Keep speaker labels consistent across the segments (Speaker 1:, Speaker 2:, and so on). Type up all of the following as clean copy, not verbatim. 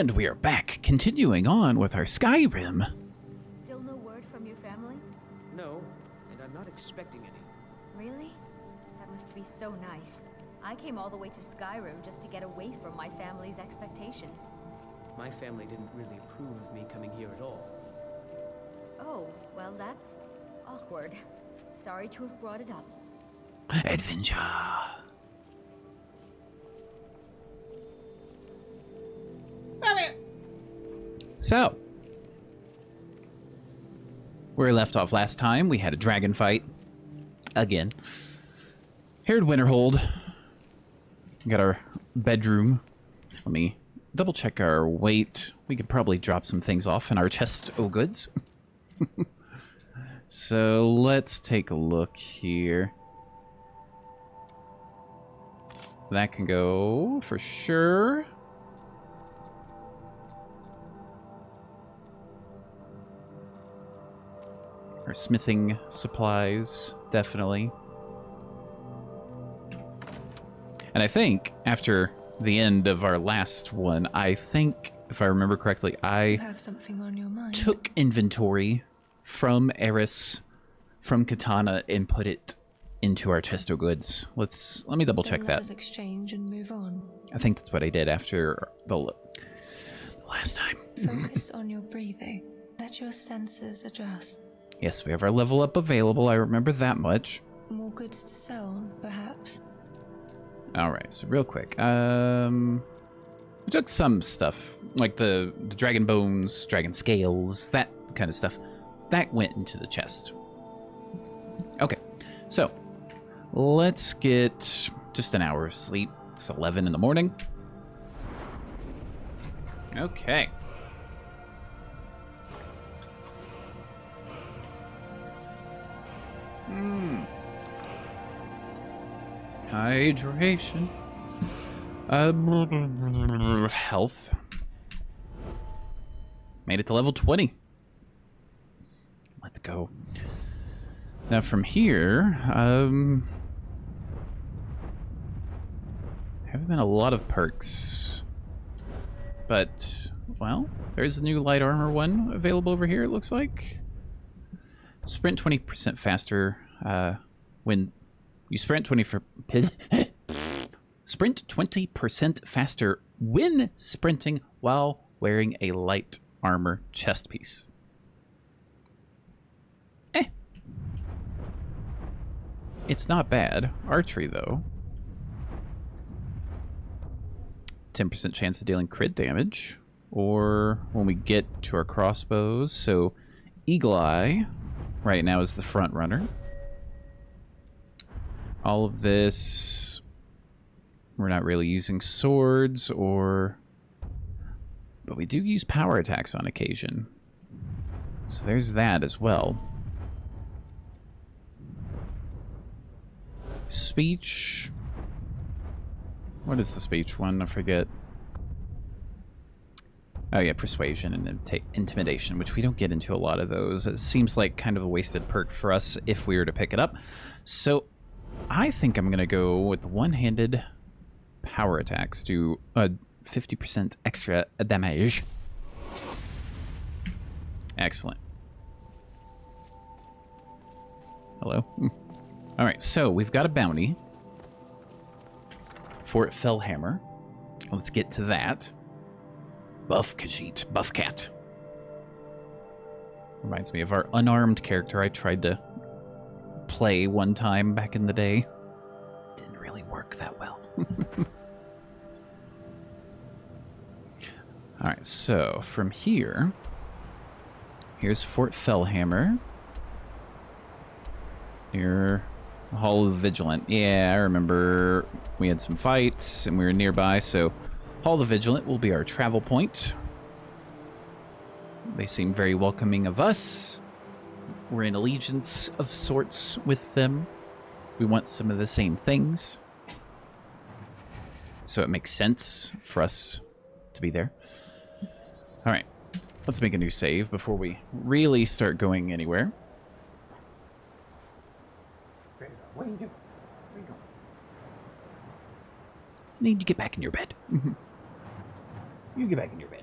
Speaker 1: And we are back, continuing on with our Skyrim.
Speaker 2: Still no word from your family?
Speaker 3: No, and I'm not expecting any.
Speaker 2: Really? That must be so nice. I came all the way to Skyrim just to get away from my family's expectations.
Speaker 3: My family didn't really approve of me coming here at all.
Speaker 2: Oh, well that's awkward. Sorry to have brought it up.
Speaker 1: Adventure. So, where we left off last time, we had a dragon fight. Again. Here at Winterhold. We got our bedroom. Let me double check our weight. We could probably drop some things off in our chest of goods. So, let's take a look here. That can go for sure. Our smithing supplies, definitely. And I think after the end of our last one, I think, if I remember correctly, I
Speaker 4: have something on your mind.
Speaker 1: Took inventory from Eris, from Katana, and put it into our chest of goods. Let me double check that.
Speaker 4: Let us exchange and move on.
Speaker 1: I think that's what I did after the last time.
Speaker 4: Focus on your breathing. Let your senses adjust.
Speaker 1: Yes, we have our level up available. I remember that much.
Speaker 4: More goods to sell, perhaps.
Speaker 1: All right, so real quick, we took some stuff like the dragon bones, dragon scales, that kind of stuff. That went into the chest. Okay, so let's get just an hour of sleep. It's 11 in the morning. Okay. Hydration. Health. Made it to level 20. Let's go. Now from here, haven't been a lot of perks. But, well, there's a new light armor one available over here, it looks like. Sprint 20% faster when you sprint 20% faster when sprinting while wearing a light armor chest piece. It's not bad. Archery, though. 10% chance of dealing crit damage. Or when we get to our crossbows. So, Eagle Eye right now is the front runner. All of this, we're not really using swords but we do use power attacks on occasion. So there's that as well. Speech. What is the speech one? I forget. Oh yeah, persuasion and intimidation, which we don't get into a lot of those. It seems like kind of a wasted perk for us if we were to pick it up. So I think I'm going to go with one-handed power attacks to 50% extra damage. Excellent. Hello? All right, so we've got a bounty for Fellhammer. Let's get to that. Buff Khajiit, Buff Cat. Reminds me of our unarmed character I tried to play one time back in the day. Didn't really work that well. Alright, so from here, here's Fort Fellhammer. Near Hall of the Vigilant. Yeah, I remember we had some fights and we were nearby, so Hall of the Vigilant will be our travel point. They seem very welcoming of us. We're in allegiance of sorts with them. We want some of the same things. So it makes sense for us to be there. All right, let's make a new save before we really start going anywhere. What are you doing? Where are you going? I need to get back in your bed. You get back in your bed.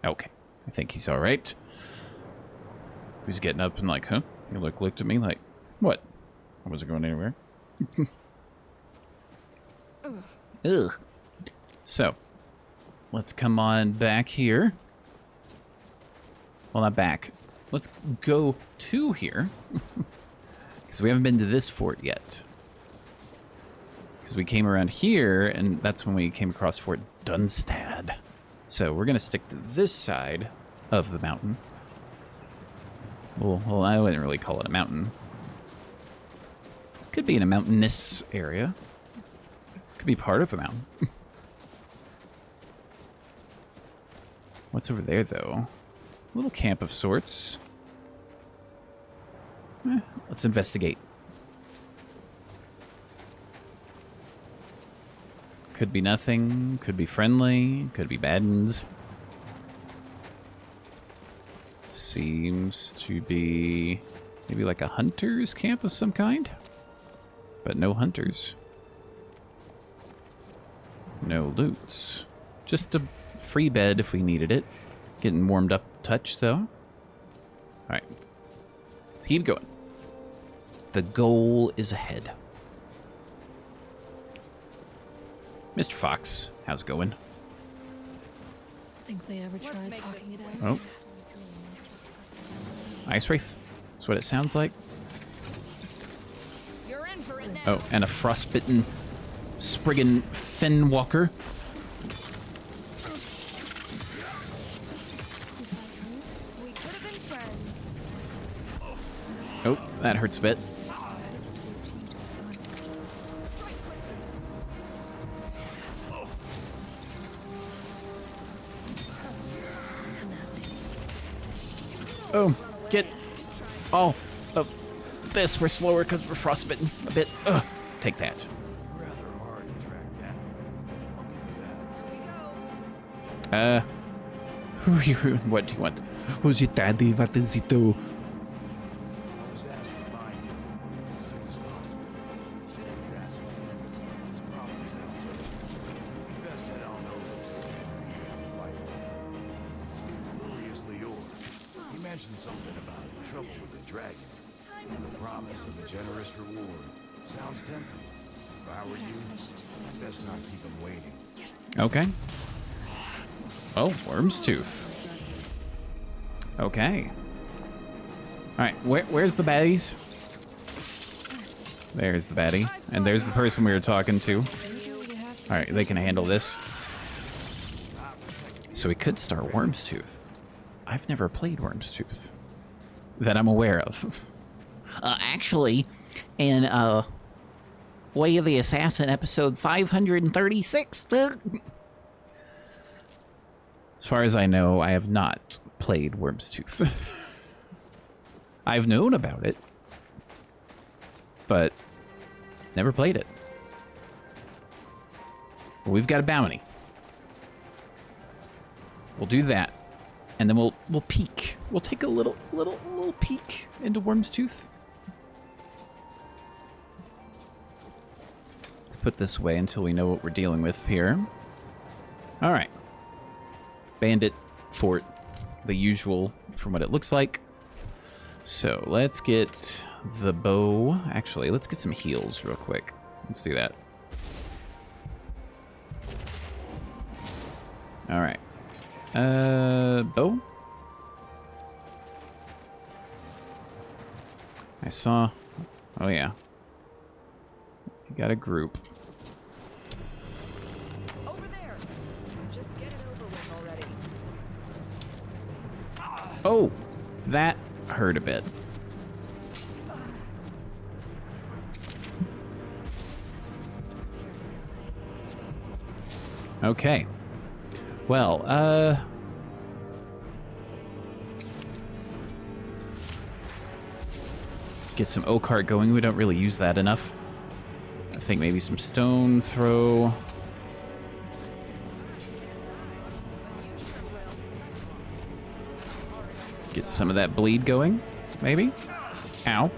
Speaker 1: Okay. I think he's alright. He's getting up and like, huh? He looked at me like, what? I wasn't going anywhere. Ugh. So, let's come on back here. Well, not back. Let's go to here. Because we haven't been to this fort yet. Because we came around here, and that's when we came across Fort Dunstad. So we're going to stick to this side of the mountain. Well, I wouldn't really call it a mountain. Could be in a mountainous area. Could be part of a mountain. What's over there, though? A little camp of sorts. Let's investigate. Could be nothing. Could be friendly. Could be baddens. Seems to be maybe like a hunter's camp of some kind. But no hunters. No loots. Just a free bed if we needed it. Getting warmed up a touch, though. Alright. Let's keep going. The goal is ahead. Mr. Fox, how's it going?
Speaker 4: Think they ever tried talking it out?
Speaker 1: Oh. Ice Wraith? That's what it sounds like.
Speaker 2: You're in for it now.
Speaker 1: Oh, and a frostbitten Spriggan Fenwalker.
Speaker 2: We could have been friends.
Speaker 1: Oh, that hurts a bit. Oh, get all of this. We're slower because we're frostbitten a bit. Ugh, take that.
Speaker 5: Rather hard to track down. I'll give you that.
Speaker 1: Who are you? What do you want? Who's your daddy? What does he do?
Speaker 5: I was asked to find you as soon as possible. You asked me. This problem sounds urgent. We best head on over. Like, speak to Lurius He mentioned something about trouble with the dragon and the promise of a generous reward. Sounds tempting. If I were you, I'd best not keep him waiting.
Speaker 1: Okay. Oh, Wyrmstooth. Okay. Alright, where's the baddies? There's the baddie. And there's the person we were talking to. Alright, they can handle this. So we could start Wyrmstooth. I've never played Wyrmstooth. That I'm aware of. Actually, in Way of the Assassin, episode 536. As far as I know, I have not played Wyrmstooth. I've known about it, but never played it. But we've got a bounty. We'll do that, and then we'll peek. We'll take a little peek into Wyrmstooth. Let's put this away until we know what we're dealing with here. All right. Bandit fort, the usual from what it looks like. So let's get the bow. Actually, let's get some heals real quick. Let's do that. All right. Bow. I saw. Oh yeah. You got a group.
Speaker 2: Over there. Just get it over with already.
Speaker 1: Oh, that hurt a bit. Okay. Well, get some oak heart going. We don't really use that enough. I think maybe some stone throw. Get some of that bleed going, maybe. Ow.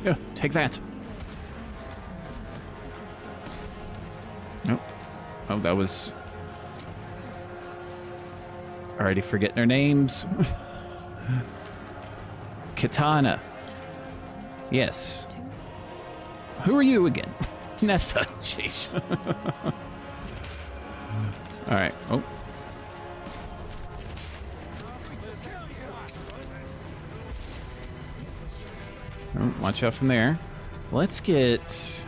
Speaker 1: Yeah, take that. Nope. Oh, that was... Already forgetting their names. Katana. Yes. Who are you again? Nessa. Jeez. Alright. Oh. Oh, watch out from there. Let's get...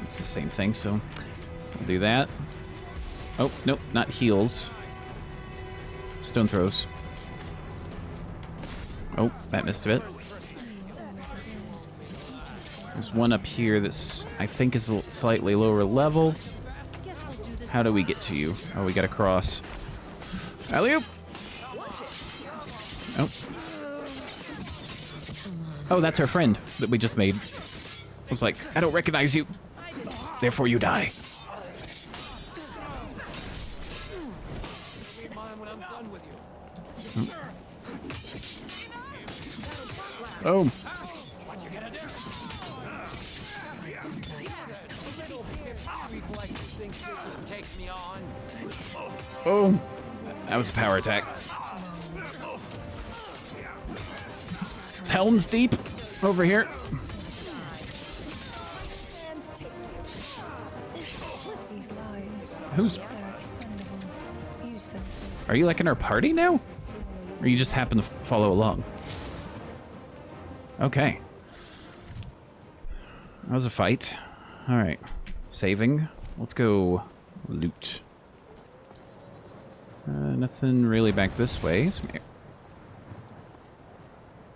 Speaker 1: It's the same thing, so we'll do that. Oh, nope, not heals. Stone throws. Oh, that missed a bit. There's one up here that's, I think, is a slightly lower level. How do we get to you? Oh, we gotta cross. Alley-oop! Oh. Oh, that's our friend that we just made. I was like, I don't recognize you. Therefore you die. Oh. Oh. That was a power attack. It's Helm's Deep over here. Who's... Are you like in our party now? Or you just happen to follow along? Okay. That was a fight. Alright. Saving. Let's go loot. Nothing really back this way. Some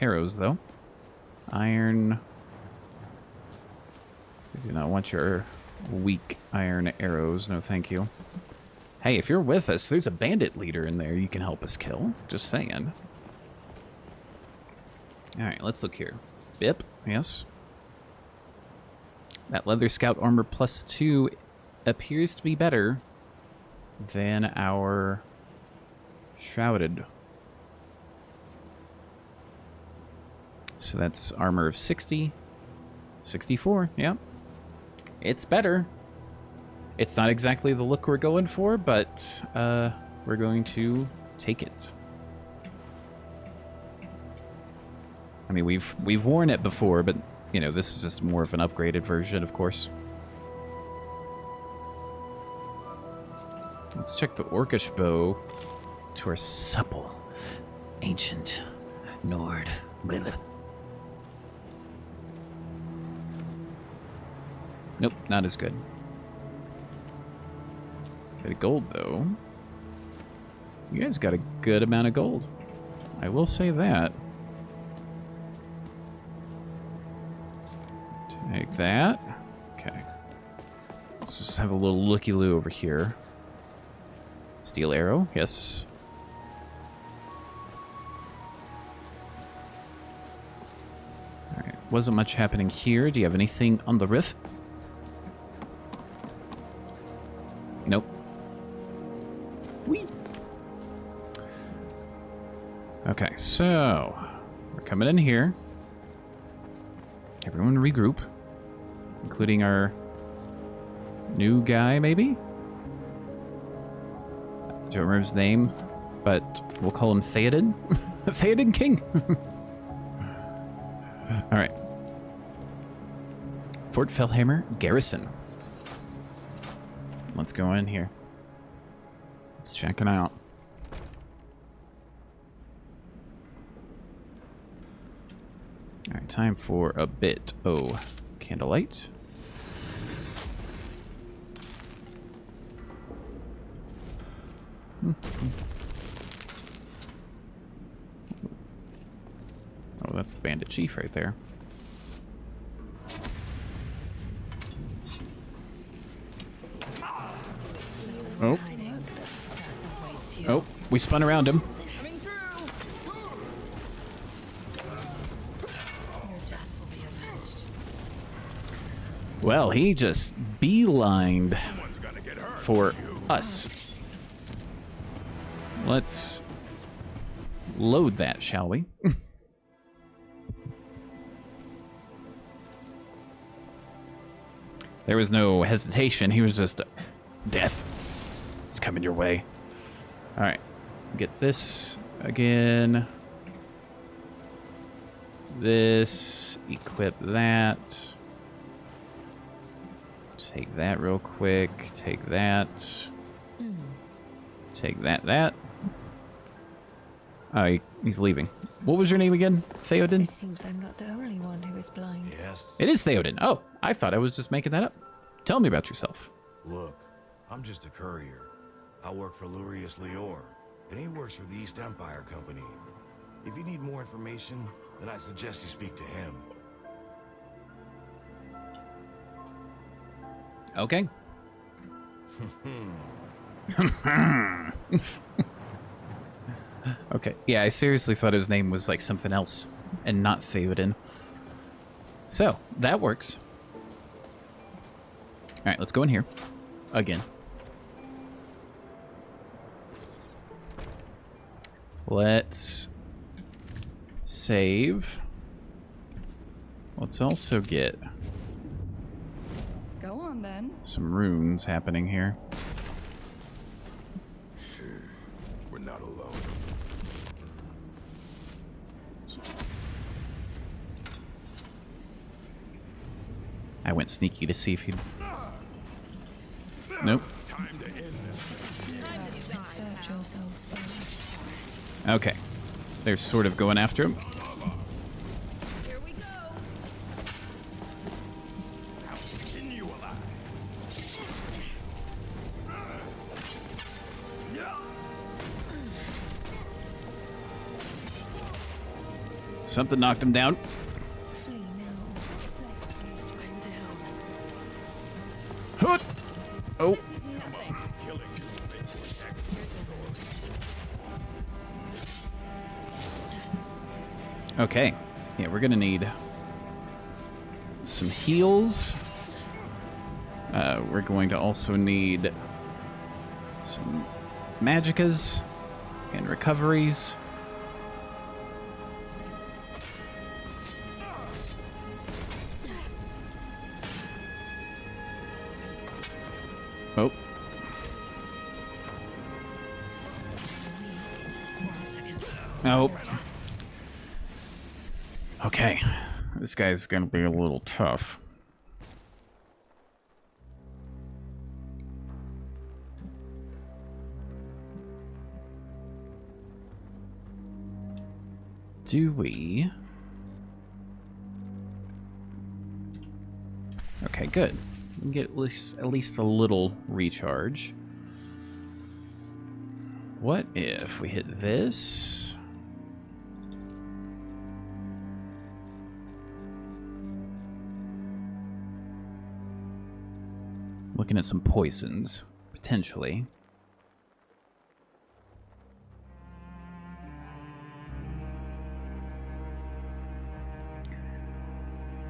Speaker 1: arrows, though. Iron. I do not want your weak iron arrows. No, thank you. Hey, if you're with us, there's a bandit leader in there you can help us kill. Just saying. Alright, let's look here. Bip, yes. That leather scout armor +2 appears to be better than our shrouded. So that's armor of 60. 64, yeah. It's better. It's not exactly the look we're going for, but we're going to take it. I mean, we've worn it before, but you know, this is just more of an upgraded version, of course. Let's check the orcish bow to our supple, ancient Nord. Bleh. Nope, not as good. Bit of gold, though. You guys got a good amount of gold. I will say that. Take that. Okay. Let's just have a little looky-loo over here. Steel arrow, yes. Alright, wasn't much happening here. Do you have anything on the roof? Nope. Whee! Okay, so we're coming in here. Everyone regroup, including our new guy, maybe? I don't remember his name, but we'll call him Theoden. Theoden King! Alright. Fort Fellhammer Garrison. Let's go in here. Let's check it out. Alright, time for a bit. Oh, candlelight. Oh, that's the bandit chief right there. Oh. Oh, we spun around him. Well, he just beelined for us. Let's load that, shall we? There was no hesitation. He was just death. It's coming your way. All right, get this again. This, equip that. Take that real quick. Take that. Take that. Oh, he's leaving. What was your name again? Theoden?
Speaker 4: It seems I'm not the only one who is blind.
Speaker 5: Yes?
Speaker 1: It is Theoden. Oh, I thought I was just making that up. Tell me about yourself.
Speaker 5: Look, I'm just a courier. I work for Lurius, and he works for the East Empire Company. If you need more information, then I suggest you speak to him.
Speaker 1: Okay. Okay. Yeah, I seriously thought his name was like something else and not Theoden. So, that works. All right, let's go in here again. Let's save. Let's also get
Speaker 6: Go on then.
Speaker 1: some runes happening here.
Speaker 5: Sure, we're not alone.
Speaker 1: I went sneaky to see if he'd... Nope.
Speaker 4: Exert yourself so much.
Speaker 1: Okay. They're sort of going after him.
Speaker 6: Here we go.
Speaker 1: Something knocked him down.
Speaker 4: Flee now, lest we dwindle.
Speaker 1: Hoot! Oh.
Speaker 6: This is nothing.
Speaker 1: Okay. Yeah, we're gonna need some heals. We're going to also need some magicas and recoveries. Oh. Oh. Okay. This guy's gonna be a little tough. Do we? Okay, good. We can get at least a little recharge. What if we hit this? Looking at some poisons, potentially.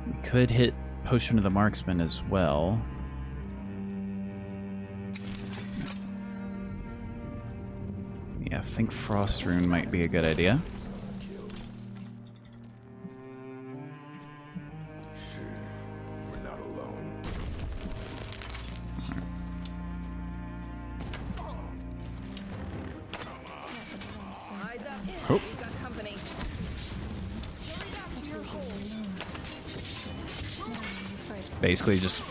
Speaker 1: We could hit Potion of the Marksman as well. Yeah, I think Frost Rune might be a good idea.
Speaker 5: Sure, we're not alone.
Speaker 6: Eyes up.
Speaker 1: Oh.
Speaker 6: You've got company.
Speaker 1: Basically just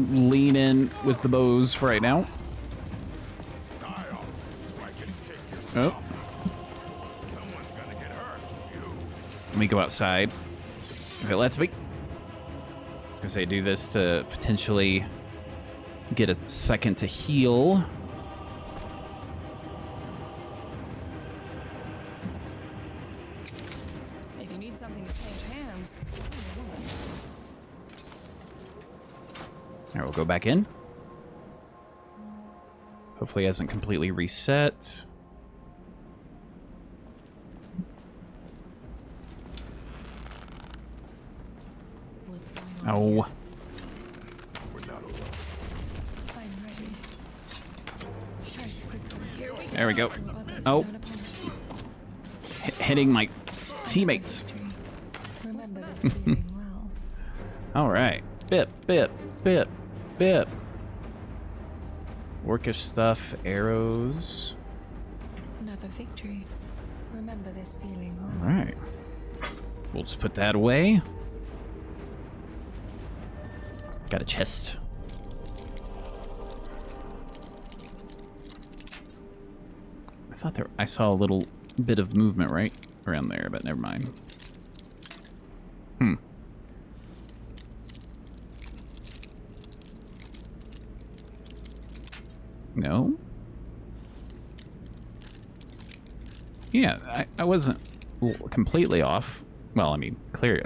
Speaker 1: lean in with the bows for right now. Oh. Let me go outside. If it lets me. I was gonna say do this to potentially get a second to heal.
Speaker 6: If you need something to change hands.
Speaker 1: Alright, we'll go back in. Hopefully it hasn't completely reset.
Speaker 4: What's going on?
Speaker 1: Oh.
Speaker 5: We're not alone.
Speaker 4: I'm ready. Strike quickly.
Speaker 1: There we go.
Speaker 4: Others
Speaker 1: Oh.
Speaker 4: turn upon us.
Speaker 1: Hitting my teammates.
Speaker 4: Remember this feeling well.
Speaker 1: All right. Bip, bip, bip, bip. Orcish stuff, arrows.
Speaker 4: Another victory. Remember this feeling
Speaker 1: All
Speaker 4: well.
Speaker 1: right. We'll just put that away. Got a chest. I thought I saw a little bit of movement right around there, but never mind. No? Yeah, I wasn't completely off. Well, I mean, clearly.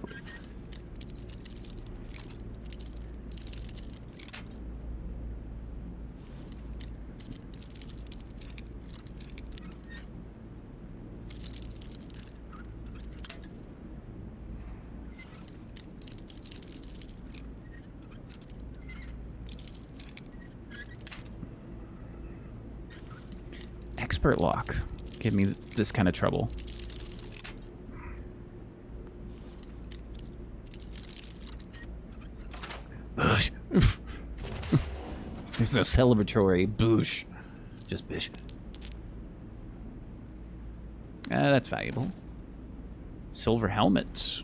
Speaker 1: Expert lock. Give me this kind of trouble. Boosh. There's no celebratory boosh. Just bish. That's valuable. Silver helmets.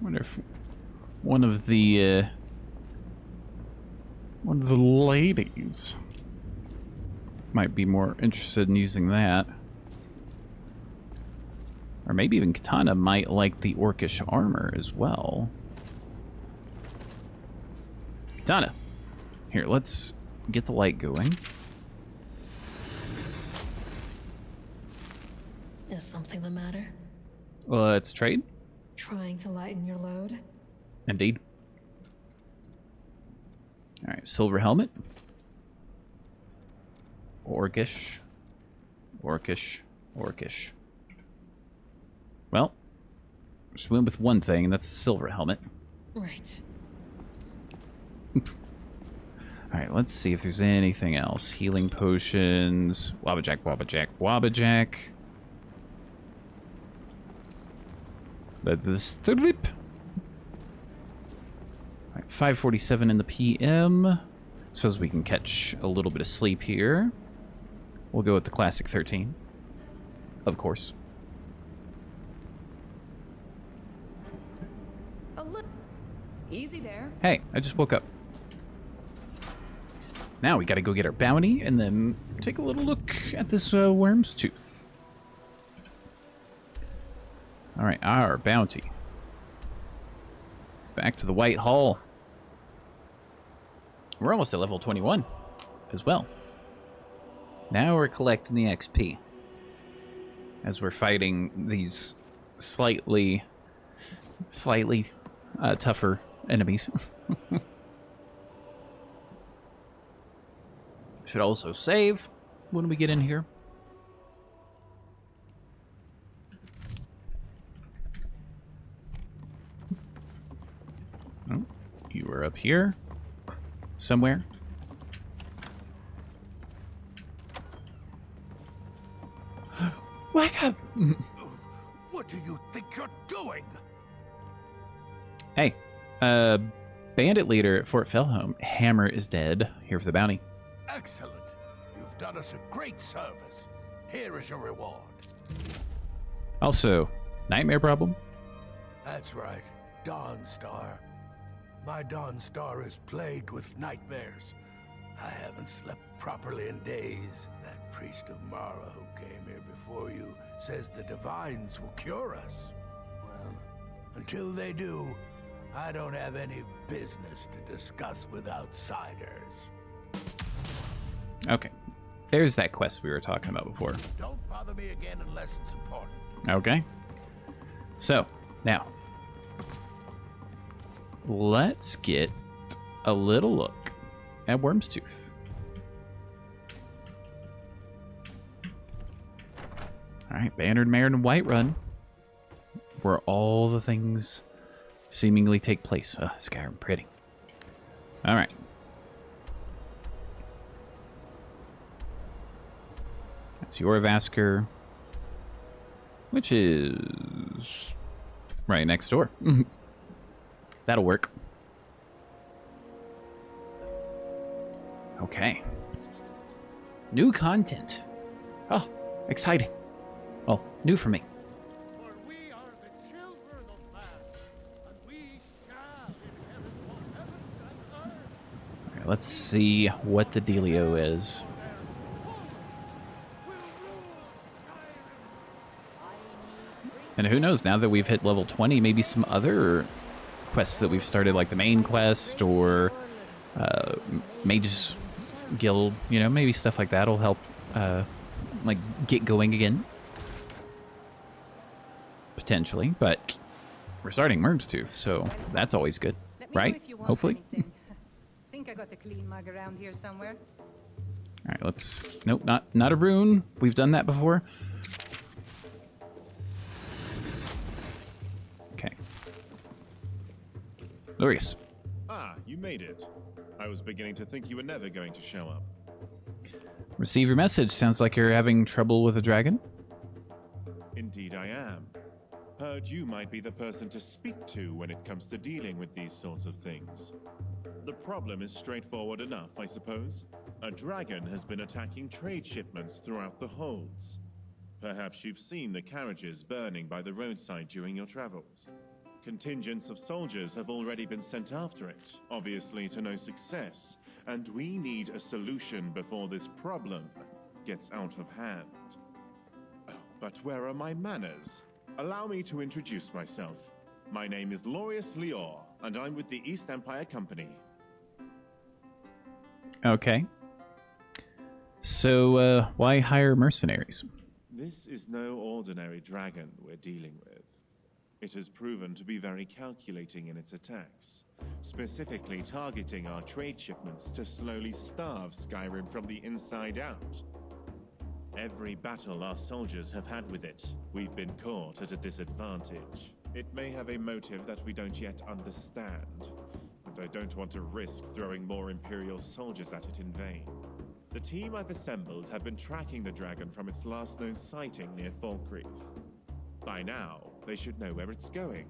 Speaker 1: Wonder if one of the ladies might be more interested in using that. Or maybe even Katana might like the orcish armor as well. Katana. Here, let's get the light going.
Speaker 7: Is something the matter?
Speaker 1: Let's trade.
Speaker 7: Trying to lighten your load?
Speaker 1: Indeed. Alright, silver helmet. Orcish. Orcish. Orcish. Well, just went with one thing, and that's silver helmet.
Speaker 7: Right.
Speaker 1: Alright, let's see if there's anything else. Healing potions. Wabbajack, Wabbajack, Wabbajack. Let the strip. Alright, 5:47 in the PM. Suppose we can catch a little bit of sleep here. We'll go with the classic 13. Of course.
Speaker 6: Easy there.
Speaker 1: Hey, I just woke up. Now we gotta go get our bounty and then take a little look at this Wyrmstooth. Alright, our bounty. Back to the White Hall. We're almost at level 21 as well. Now we're collecting the XP. As we're fighting these slightly tougher enemies. Should also save when we get in here. Oh, you were up here somewhere. Wake up!
Speaker 5: What do you think you're doing?
Speaker 1: Hey, bandit leader at Fort Fellhammer is dead. Here for the bounty.
Speaker 5: Excellent. You've done us a great service. Here is your reward.
Speaker 1: Also, nightmare problem?
Speaker 5: That's right. Dawnstar. My Dawnstar is plagued with nightmares. I haven't slept properly in days. That priest of Mara who came here before you says the divines will cure us. Well, until they do, I don't have any business to discuss with outsiders.
Speaker 1: Okay. There's that quest we were talking about before.
Speaker 5: Don't bother me again unless it's important.
Speaker 1: Okay. So, now. Let's get a little look at Wyrmstooth. Alright, Bannered Mare and Whiterun. Where all the things seemingly take place. Skyrim, pretty. Alright. That's your Vasker. Which is right next door. That'll work. Okay. New content. Oh, exciting. Well, new for me.
Speaker 8: For we are the children of man, and we shall inherit the heavens and earth.
Speaker 1: All right, let's see what the dealio is. And who knows, now that we've hit level 20, maybe some other quests that we've started, like the main quest or Mage's Guild, you know, maybe stuff like that will help like get going again. Potentially, but we're starting Wyrmstooth, so that's always good, right? Hopefully.
Speaker 6: Think I got a clean mug around here somewhere.
Speaker 1: All right, let's... Nope, not a rune. We've done that before. Okay. Lurius.
Speaker 9: Ah, you made it. I was beginning to think you were never going to show up.
Speaker 1: Receive your message. Sounds like you're having trouble with a dragon.
Speaker 9: Indeed I am. Heard you might be the person to speak to when it comes to dealing with these sorts of things. The problem is straightforward enough, I suppose. A dragon has been attacking trade shipments throughout the holds. Perhaps you've seen the carriages burning by the roadside during your travels. Contingents of soldiers have already been sent after it, obviously to no success, and we need a solution before this problem gets out of hand. Oh, but where are my manners? Allow me to introduce myself. My name is Lurius Lior, and I'm with the East Empire Company.
Speaker 1: Okay. So, why hire mercenaries?
Speaker 9: This is no ordinary dragon we're dealing with. It has proven to be very calculating in its attacks, specifically targeting our trade shipments to slowly starve Skyrim from the inside out. Every battle our soldiers have had with it, we've been caught at a disadvantage. It may have a motive that we don't yet understand, and I don't want to risk throwing more Imperial soldiers at it in vain. The team I've assembled have been tracking the dragon from its last known sighting near Falkreath. By now, they should know where it's going.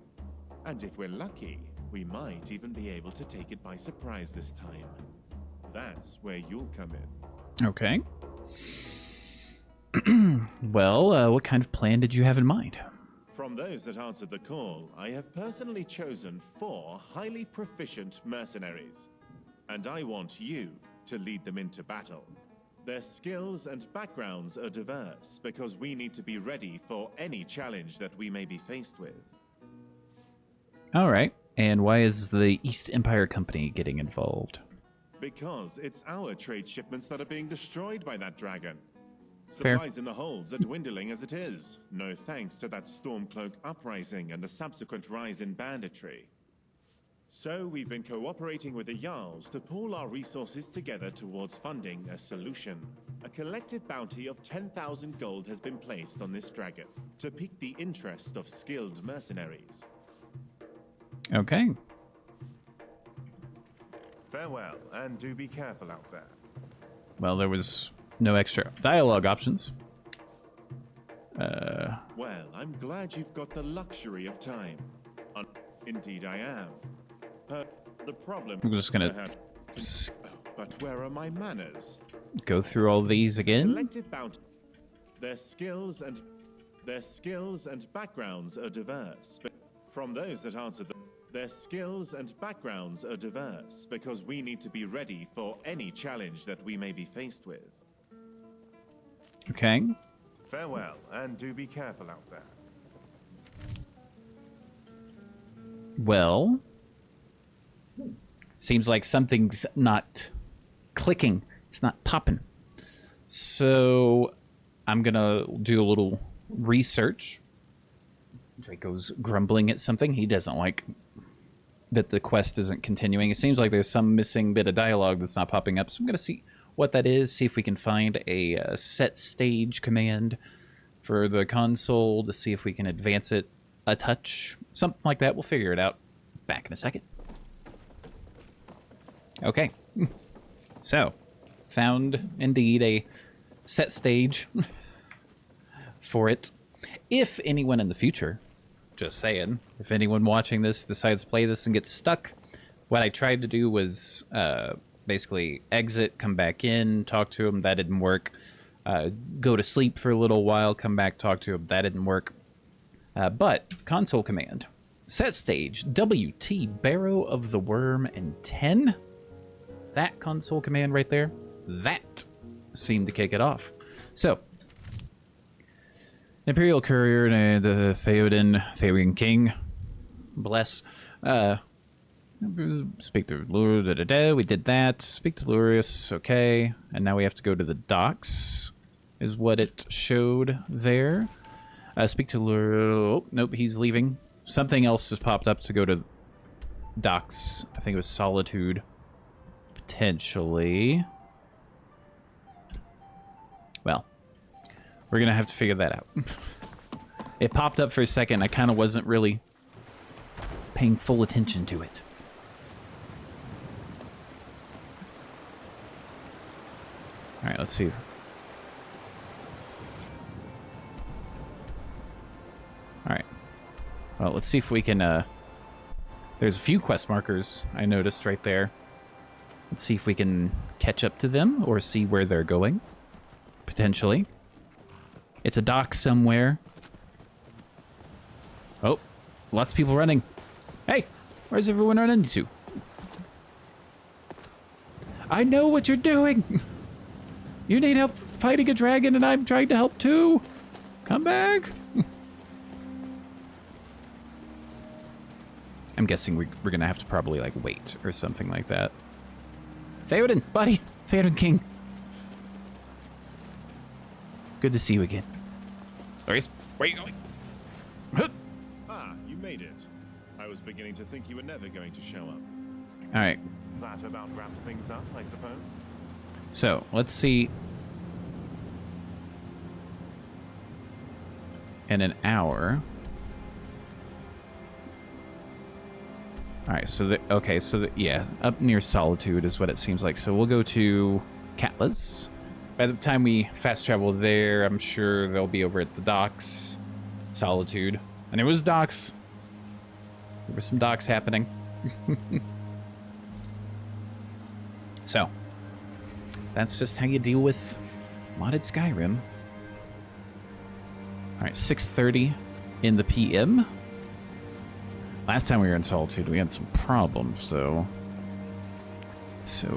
Speaker 9: And if we're lucky, we might even be able to take it by surprise this time. That's where you'll come in.
Speaker 1: Okay. Well, what kind of plan did you have in mind?
Speaker 9: From those that answered the call, I have personally chosen 4 highly proficient mercenaries. And I want you to lead them into battle. Their skills and backgrounds are diverse because we need to be ready for any challenge that we may be faced with.
Speaker 1: All right. And why is the East Empire Company getting involved?
Speaker 9: Because it's our trade shipments that are being destroyed by that dragon.
Speaker 1: Fair.
Speaker 9: Supplies in the holds are dwindling as it is. No thanks to that Stormcloak uprising and the subsequent rise in banditry. So we've been cooperating with the Jarls to pool our resources together towards funding a solution. A collective bounty of 10,000 gold has been placed on this dragon to pique the interest of skilled mercenaries.
Speaker 1: Okay.
Speaker 9: Farewell, and do be careful out there.
Speaker 1: Well, there was no extra dialogue options.
Speaker 9: Well, I'm glad you've got the luxury of time. Indeed I am. The problem...
Speaker 1: I'm just gonna
Speaker 9: but where are my manners?
Speaker 1: go through all these again.
Speaker 9: Collective bounty. Their skills and backgrounds are diverse. But from those that answered their skills and backgrounds are diverse because we need to be ready for any challenge that we may be faced with.
Speaker 1: Okay.
Speaker 9: Farewell, and do be careful out there.
Speaker 1: Well, seems like something's not clicking. It's not popping. So I'm gonna do a little research. Draco's grumbling at something. He doesn't like that the quest isn't continuing. It seems like there's some missing bit of dialogue that's not popping up. So I'm gonna see what that is, see if we can find a set stage command for the console to see if we can advance it a touch. Something like that. We'll figure it out. Back in a second. Okay. So, found indeed a set stage for it. If anyone in the future Just saying. If anyone watching this decides to play this and gets stuck, what I tried to do was basically exit, come back in, talk to him. That didn't work. Go to sleep for a little while, come back, talk to him. That didn't work. But console command. Set stage, WT, Barrow of the Worm, and 10. That console command right there, that seemed to kick it off. So, Imperial Courier and the Theoden King, bless. Speak to Lurius, we did that. Speak to Lurius, okay. And now we have to go to the docks, is what it showed there. Speak to Lurius, oh, nope, he's leaving. Something else just popped up to go to docks. I think it was Solitude, potentially. Well, we're gonna have to figure that out. It popped up for a second. I kind of wasn't really paying full attention to it. All right, let's see. All right. Well, let's see if we can, there's a few quest markers I noticed right there. Let's see if we can catch up to them or see where they're going. Potentially. It's a dock somewhere. Oh, lots of people running. Hey, where's everyone running to? I know what you're doing. You need help fighting a dragon and I'm trying to help too. Come back. I'm guessing we're going to have to probably, like, wait or something like that. Theoden, buddy. Theoden King. Good to see you again. Lurius, where are you going?
Speaker 9: Ah, you made it. I was beginning to think you were never going to show up.
Speaker 1: All right.
Speaker 9: That about wraps things up, I suppose.
Speaker 1: So, let's see. In an hour. Alright, so yeah, up near Solitude is what it seems like. So we'll go to Katla's. By the time we fast travel there, I'm sure they'll be over at the docks. Solitude. And it was docks. There were some docks happening. So, that's just how you deal with modded Skyrim. Alright, 6:30 in the PM. Last time we were in Solitude, we had some problems, though. So,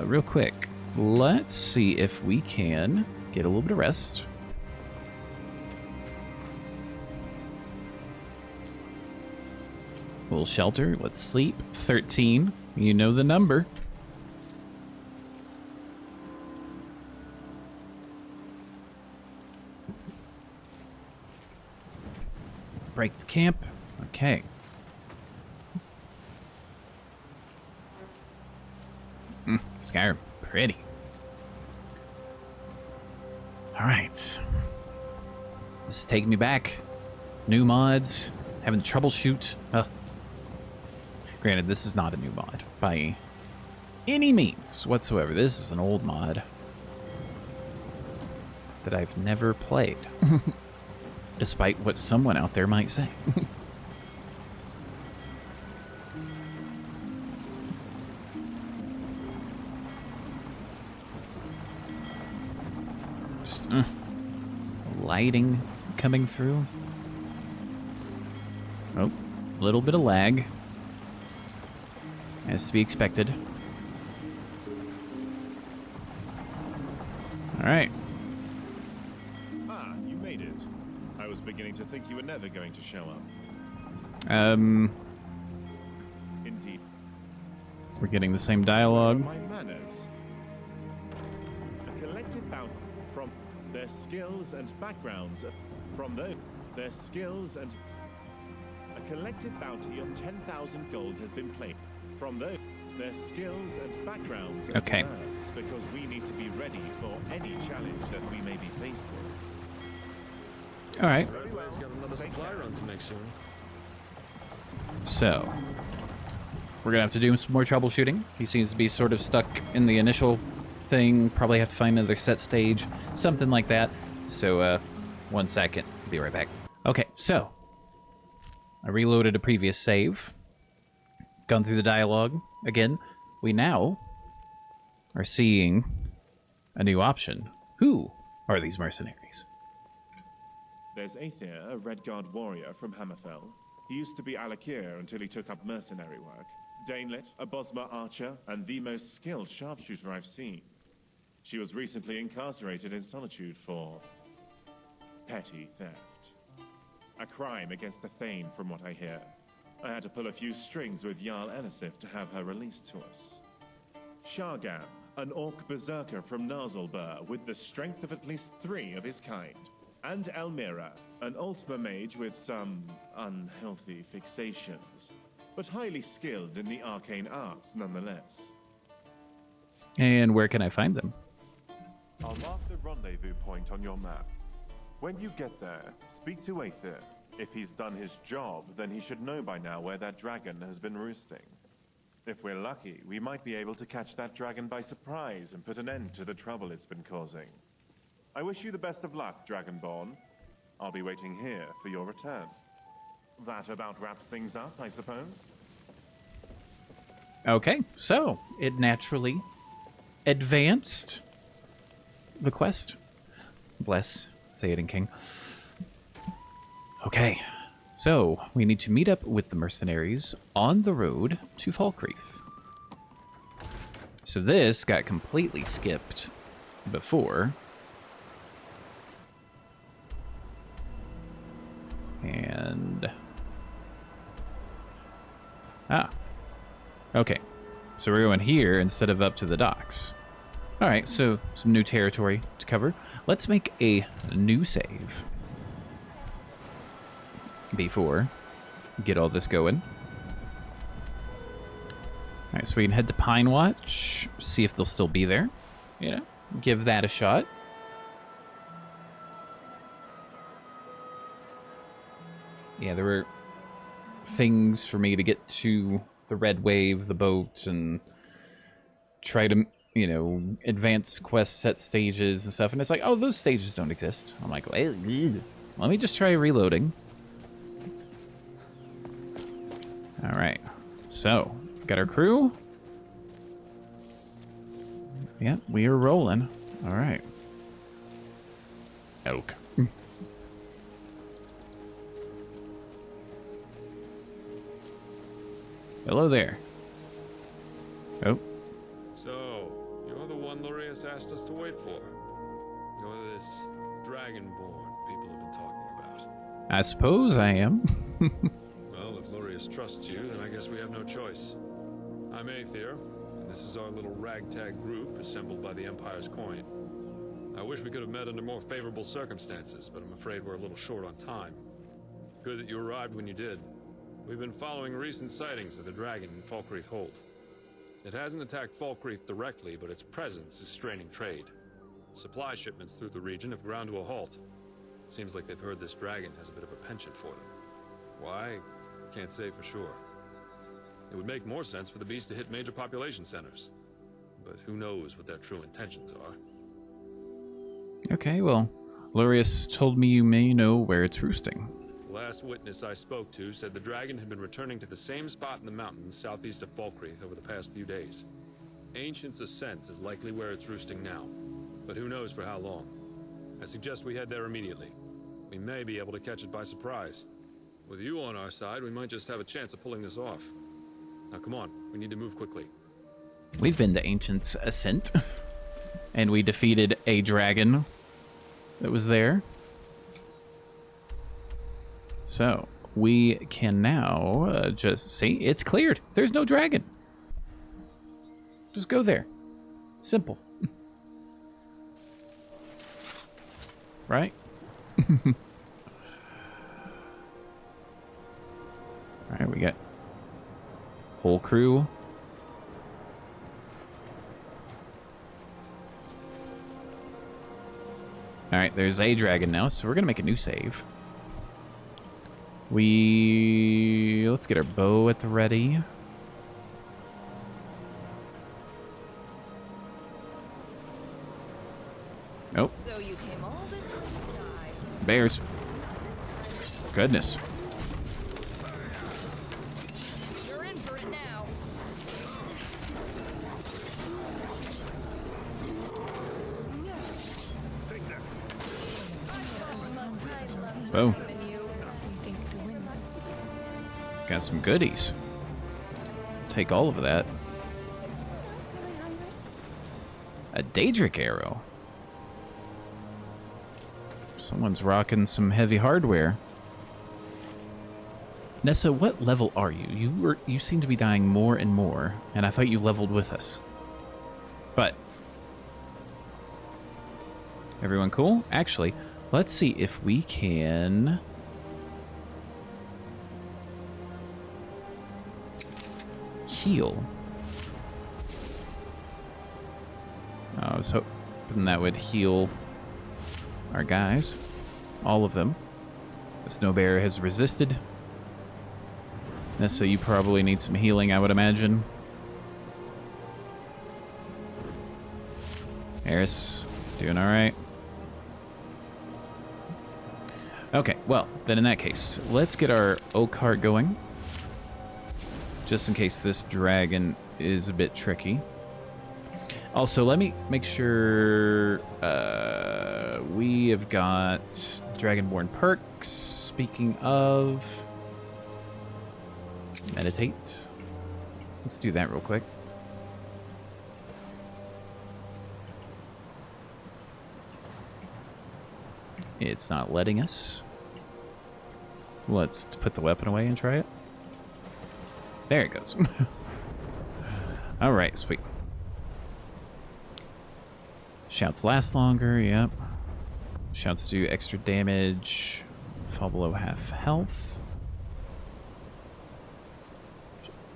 Speaker 1: real quick, let's see if we can get a little bit of rest. A little shelter, let's sleep. 13, you know the number. Break the camp. Okay. Skyrim, pretty. All right. This is taking me back. New mods, having to troubleshoot. Granted, this is not a new mod by any means whatsoever. This is an old mod that I've never played, despite what someone out there might say. Just lighting coming through. Oh, a little bit of lag. As to be expected. All right.
Speaker 9: Ah, you made it. I was beginning to think you were never going to show up. Indeed.
Speaker 1: We're getting the same dialogue.
Speaker 9: My manners. A collective bounty from their skills and backgrounds. From their skills and a collective bounty of 10,000 gold has been placed. From their skills and backgrounds.
Speaker 1: Okay.
Speaker 9: Because we need to be ready for any challenge that we may be faced with.
Speaker 1: All right.
Speaker 10: Everybody's got another supply run to make soon.
Speaker 1: So, we're gonna have to do some more troubleshooting. He seems to be sort of stuck in the initial thing. Probably have to find another set stage, something like that. So, 1 second. Be right back. Okay, so I reloaded a previous save. Gone through the dialogue again. We now are seeing a new option. Who are these mercenaries?
Speaker 9: There's Aether, a Redguard warrior from Hammerfell. He used to be Alakir until he took up mercenary work. Danelit, a Bosma archer, and the most skilled sharpshooter I've seen. She was recently incarcerated in Solitude for petty theft. A crime against the Thane, from what I hear. I had to pull a few strings with Jarl Elisif to have her released to us. Shargam, an orc berserker from Narzulbur with the strength of at least 3 of his kind. And Elmira, an Ultima mage with some unhealthy fixations, but highly skilled in the arcane arts nonetheless.
Speaker 1: And where can I find them?
Speaker 9: I'll mark the rendezvous point on your map. When you get there, speak to Aether. If he's done his job, then he should know by now where that dragon has been roosting. If we're lucky, we might be able to catch that dragon by surprise and put an end to the trouble it's been causing. I wish you the best of luck, Dragonborn. I'll be waiting here for your return. That about wraps things up, I suppose?
Speaker 1: Okay, so it naturally advanced the quest. Bless Theoden King. Okay, so we need to meet up with the mercenaries on the road to Falkreath. So this got completely skipped before. And... okay. So we're going here instead of up to the docks. Alright, so some new territory to cover. Let's make a new save before we get all this going. Alright, so we can head to Pine Watch, see if they'll still be there. You know, give that a shot. Yeah, there were things for me to get to the Red Wave, the boat, and try to, you know, advance quest set stages and stuff. And it's like, oh, those stages don't exist. I'm like, well, let me just try reloading. All right, so got our crew. Yeah, we are rolling. All right. Elk. Hello there. Oh.
Speaker 10: So, you're the one Lurius asked us to wait for. You're this dragonborn people have been talking about.
Speaker 1: I suppose I am.
Speaker 10: Well, if Lurius trusts you, then I guess we have no choice. I'm Aether, and this is our little ragtag group assembled by the Empire's coin. I wish we could have met under more favorable circumstances, but I'm afraid we're a little short on time. Good that you arrived when you did. We've been following recent sightings of the dragon in Falkreath Hold. It hasn't attacked Falkreath directly, but its presence is straining trade. Supply shipments through the region have ground to a halt. Seems like they've heard this dragon has a bit of a penchant for them. Why? Can't say for sure. It would make more sense for the beast to hit major population centers. But who knows what their true intentions are.
Speaker 1: Okay, well, Lurius told me you may know where it's roosting.
Speaker 10: Last witness I spoke to said the dragon had been returning to the same spot in the mountains southeast of Falkreath over the past few days. Ancient's Ascent is likely where it's roosting now, but who knows for how long. I suggest we head there immediately. We may be able to catch it by surprise. With you on our side, we might just have a chance of pulling this off. Now come on, we need to move quickly.
Speaker 1: We've been to Ancient's Ascent, and we defeated a dragon that was there. So, we can now just see, it's cleared. There's no dragon. Just go there. Simple. Right? Alright, we got whole crew. Alright, there's a dragon now, so we're gonna make a new save. Let's get our bow at the ready. Nope.
Speaker 11: So you came all this way to die.
Speaker 1: Bears. Goodness. Oh,
Speaker 4: Think to win this.
Speaker 1: got some goodies. Take all of that. A Daedric arrow. Someone's rocking some heavy hardware. Nessa, what level are you? You seem to be dying more and more, and I thought you leveled with us. But everyone cool? Actually, let's see if we can heal. I was hoping that would heal our guys. All of them. The snow bear has resisted. Nessa, you probably need some healing, I would imagine. Eris, doing alright? Okay, well, then in that case, let's get our oak heart going. Just in case this dragon is a bit tricky. Also, let me make sure we have got the Dragonborn perks. Speaking of... meditate. Let's do that real quick. It's not letting us. Let's put the weapon away and try it. There it goes. Alright, sweet. Shouts last longer, yep. Shouts do extra damage. Fall below half health.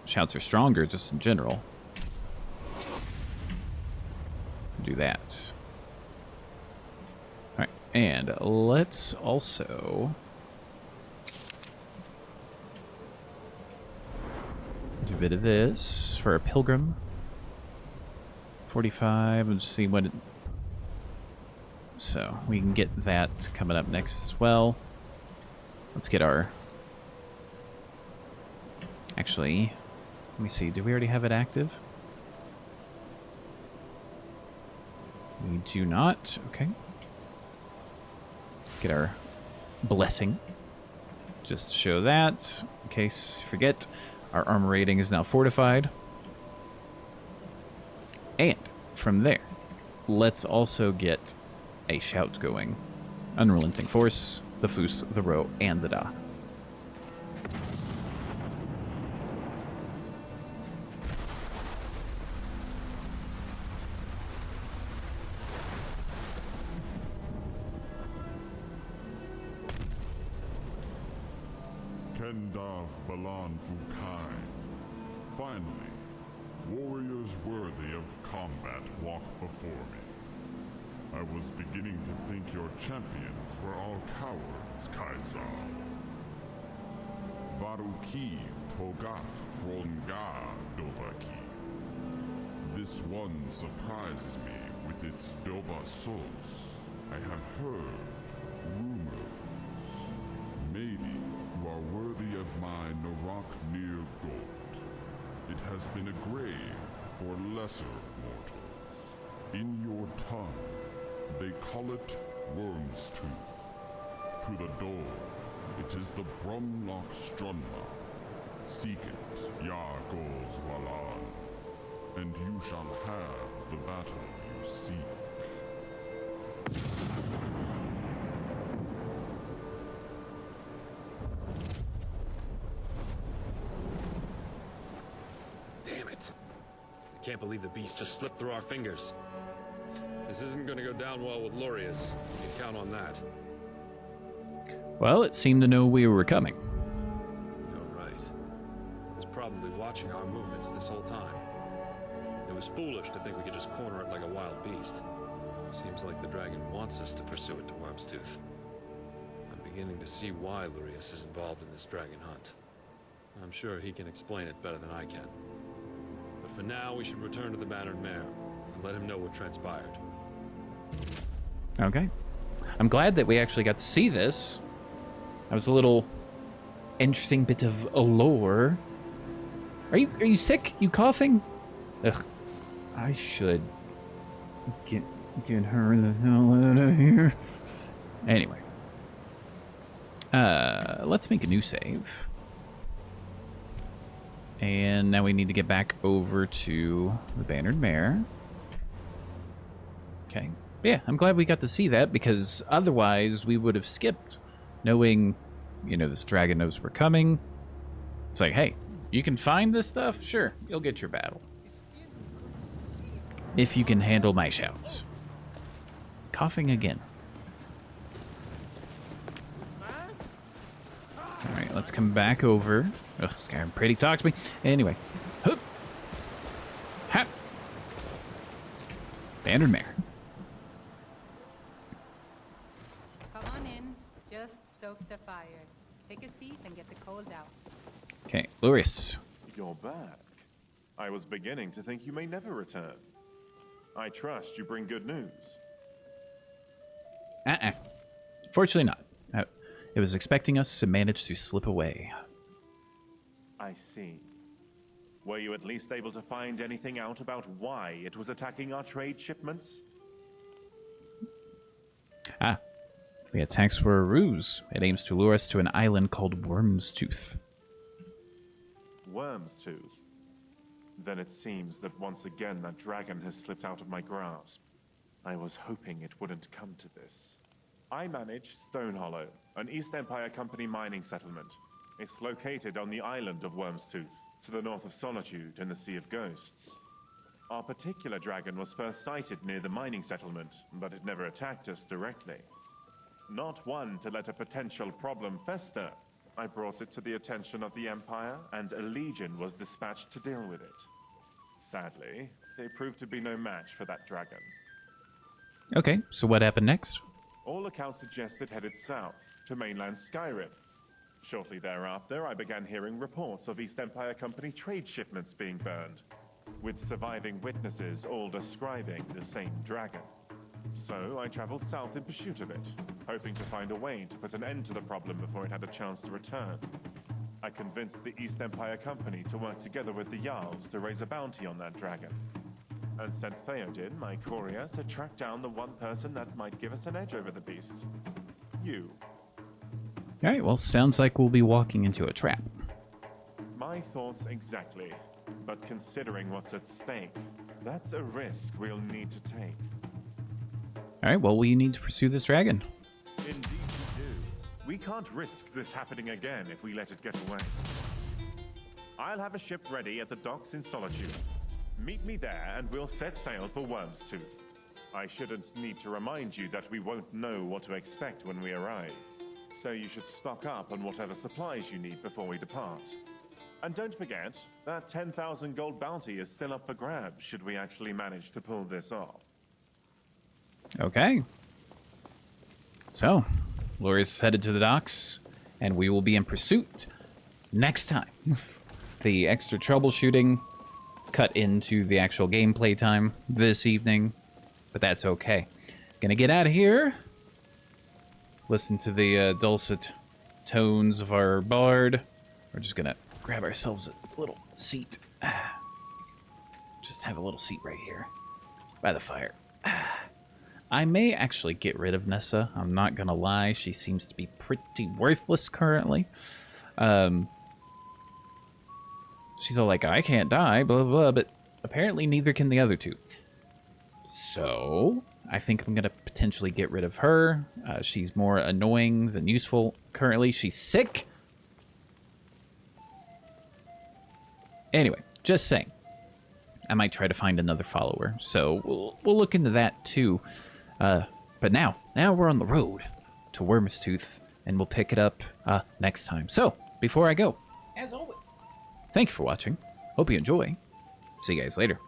Speaker 1: Shouts are stronger just in general. Do that. Alright, and let's also do a bit of this for a pilgrim. 45, and see what it... So, we can get that coming up next as well. Let's get our... Actually, let me see. Do we already have it active? We do not. Okay. Get our blessing. Just to show that, in case you forget. Our armor rating is now fortified. And from there, let's also get a shout going. Unrelenting force, the Foos, the Ro, and the Da.
Speaker 11: Kendav Balan Fukai. Finally, warriors worthy of combat walk before me. I was beginning to think your champions were all cowards, Kaisar. Varuki Togat Ronga Dovaki. This one surprises me with its Dova Sos. I have heard rumors. Maybe you are worthy of my Narak near gold. It has been a grave for lesser mortals. In your tongue, they call it Wyrmstooth. To the door, it is the Brumlock Strunma. Seek it, Yar goes Walan, and you shall have the battle you seek.
Speaker 10: Damn it. I can't believe the beast just slipped through our fingers. This isn't going to go down well with Lurius. You can count on that.
Speaker 1: Well, it seemed to know we were coming.
Speaker 10: You're right. It was probably watching our movements this whole time. It was foolish to think we could just corner it like a wild beast. Seems like the dragon wants us to pursue it to Wyrmstooth. I'm beginning to see why Lurius is involved in this dragon hunt. I'm sure he can explain it better than I can. But for now, we should return to the Battered Mare and let him know what transpired.
Speaker 1: Okay. I'm glad that we actually got to see this. That was a little interesting bit of lore. Are you sick? You coughing? Ugh. I should get her the hell out of here. Anyway. Let's make a new save. And now we need to get back over to the Bannered Mare. Okay. Yeah, I'm glad we got to see that, because otherwise we would have skipped, knowing, you know, this dragon knows we're coming. It's like, hey, you can find this stuff? Sure, you'll get your battle. If you can handle my shouts. Coughing again. Alright, let's come back over. Ugh, Skyrim pretty talks to me. Anyway. Hoop. Hap. Bannered Mare.
Speaker 6: Come on in. Just stoke the fire. Take a seat and get the cold out.
Speaker 1: Okay, Lurius.
Speaker 9: You're back. I was beginning to think you may never return. I trust you bring good news.
Speaker 1: Fortunately not. It was expecting us to manage to slip away.
Speaker 9: I see. Were you at least able to find anything out about why it was attacking our trade shipments?
Speaker 1: The attacks were a ruse. It aims to lure us to an island called Wyrmstooth.
Speaker 9: Wyrmstooth? Then it seems that once again that dragon has slipped out of my grasp. I was hoping it wouldn't come to this. I manage Stonehollow, an East Empire Company mining settlement. It's located on the island of Wyrmstooth, to the north of Solitude in the Sea of Ghosts. Our particular dragon was first sighted near the mining settlement, but it never attacked us directly. Not one to let a potential problem fester, I brought it to the attention of the Empire, and a legion was dispatched to deal with it. Sadly, they proved to be no match for that dragon.
Speaker 1: Okay, so what happened next?
Speaker 9: All accounts suggest it headed south, to mainland Skyrim. Shortly thereafter, I began hearing reports of East Empire Company trade shipments being burned, with surviving witnesses all describing the same dragon. So I traveled south in pursuit of it, hoping to find a way to put an end to the problem before it had a chance to return. I convinced the East Empire Company to work together with the Jarls to raise a bounty on that dragon, and sent Theoden, my courier, to track down the one person that might give us an edge over the beast. You.
Speaker 1: Alright, well, sounds like we'll be walking into a trap.
Speaker 9: My thoughts exactly. But considering what's at stake, that's a risk we'll need to take.
Speaker 1: Alright, well, we need to pursue this dragon.
Speaker 9: Indeed we do. We can't risk this happening again if we let it get away. I'll have a ship ready at the docks in Solitude. Meet me there and we'll set sail for Wyrmstooth. I shouldn't need to remind you that we won't know what to expect when we arrive. So you should stock up on whatever supplies you need before we depart. And don't forget, that 10,000 gold bounty is still up for grabs should we actually manage to pull this off.
Speaker 1: Okay. So, Lurius is headed to the docks, and we will be in pursuit next time. The extra troubleshooting cut into the actual gameplay time this evening, but that's okay. Gonna get out of here. Listen to the dulcet tones of our bard. We're just gonna grab ourselves a little seat. Just have a little seat right here by the fire. I may actually get rid of Nessa. I'm not gonna lie. She seems to be pretty worthless currently. She's all like, I can't die, blah, blah, blah, but apparently neither can the other two. So, I think I'm going to potentially get rid of her. She's more annoying than useful currently. She's sick. Anyway, just saying. I might try to find another follower. So, we'll look into that too. But now we're on the road to Wyrmstooth, and we'll pick it up next time. So, before I go, as always, thank you for watching. Hope you enjoy. See you guys later.